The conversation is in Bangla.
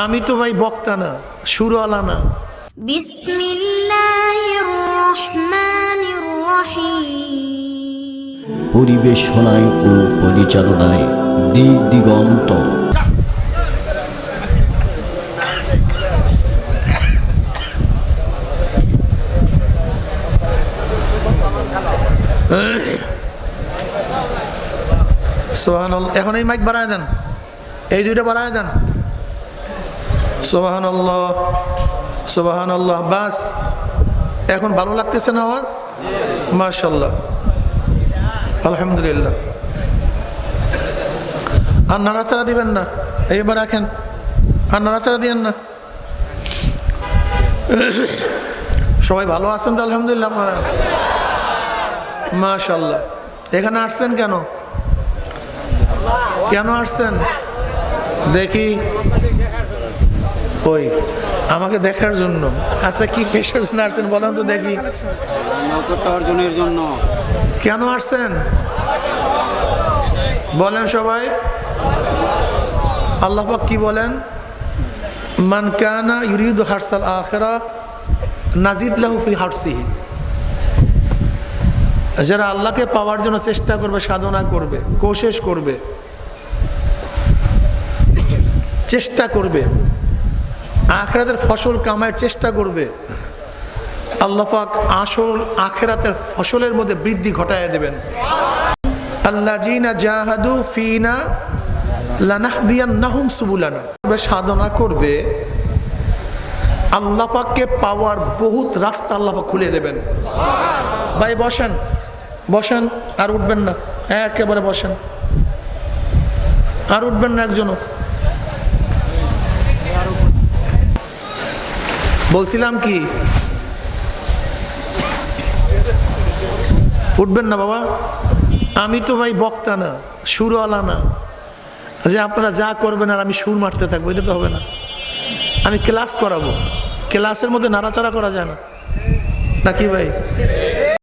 আমি তো ভাই বক্তা না, সুরওয়ালা না। বিসমিল্লাহির রহমানির রহিম। পরিবেশনায় ও পরিচালনায় দিক দিগন্ত। সুবহানাল্লাহ। এখন এই মাইক বাড়ায় দেন, এই দুইটা বাড়ায় দেন। সুবহানাল্লাহ সুবহানাল্লাহ। বাস এখন ভালো লাগতেছে না আওয়াজ? মাশাআল্লাহ, আলহামদুলিল্লাহ। আর নাড়াচাড়া দিবেন না, এইবার রাখেন, আর নাড়াচাড়া দিবেন না। সবাই ভালো আছেন তো? আলহামদুলিল্লাহ। আপনারা মাশাআল্লাহ। এখানে আসছেন কেন? কেন আসছেন দেখি? ওই আমাকে দেখার জন্য? আচ্ছা, কি পেশার জন্য আসছেন বলেন তো দেখি? অর্জনের জন্য। কেন আসছেন বলেন সবাই? আল্লাহ পাক কি বলেন? মান কানা ইউরিদু হারসাল আখিরা নাজিদ লাহু ফি হারসিহি। যারা আল্লাহকে পাওয়ার জন্য চেষ্টা করবে, সাধনা করবে, কোশিশ করবে, চেষ্টা করবে, আখিরাতের ফসল কামাইয়ের চেষ্টা করবে, আল্লাহ পাক আসল আখিরাতের ফসলের মধ্যে বৃদ্ধি ঘটায় দেবেন। আল্লাযীনা জাহাদু ফিনা লানাহদিয়ান্নাহুম সুবুলানা। সাধনা করবে, আল্লাহ পাককে পাওয়ার বহুত রাস্তা আল্লাহ পাক খুলে দেবেন। ভাই বসেন, বসেন, আর উঠবেন না, একেবারে বসেন, আর উঠবেন না একজনও। বলছিলাম কি উঠবেন না বাবা? আমি তো ভাই বক্তা না, সুরওয়ালা না, যে আপনারা যা করবেন আর আমি সুর মারতে থাকবো, এটা তো হবে না। আমি ক্লাস করাবো, ক্লাসের মধ্যে নাড়াচাড়া করা যায় না নাকি ভাই?